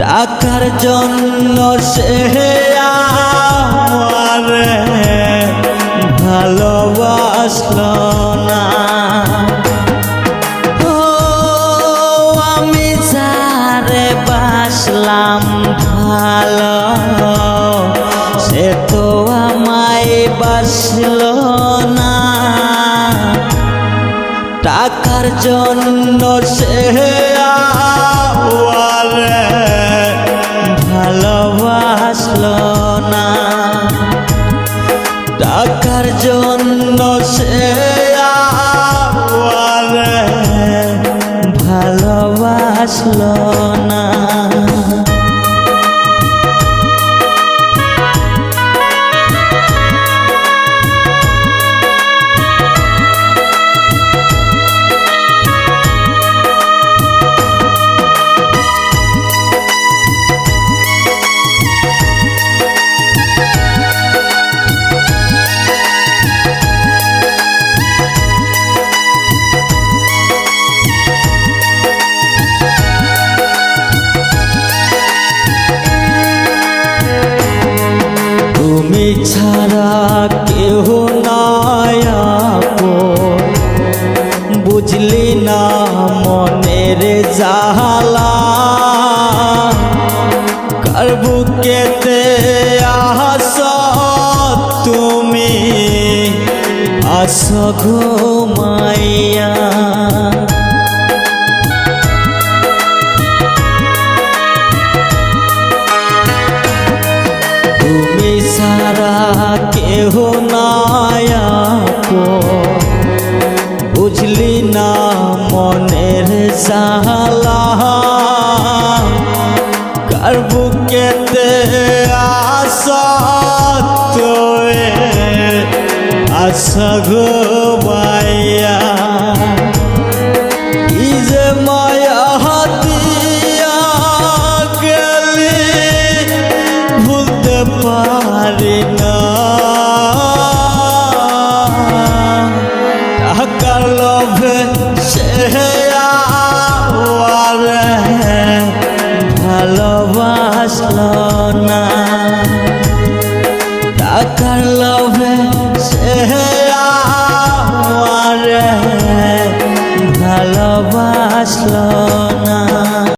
টাকার জন্য সে আমারে ভালোবাসলো না। ও আমি যারে বাসলাম ভালো, সে তো আমায় বাসলো না। টাকার জন্য সে আমারে ভালোবাসলো না। টাকার জন্য সে আমারে ভালোবাসলো না। তুমি ছাড়া কেহ নাই আপন, বুঝলি না মনের জ্বালা। কার বুকেতে আস তুমি আস ঘুমাইয়া। তুমি সারা কেহ নাই আপন, বুঝলি না মনের জ্বালা। কার বুকেতে আস তোয়ে আস ঘুমাইয়া। কি যে মায়া দিয়া গেলি ভুলতে পারি না। টাকার লোভে সে আমারে ভালোবাসলো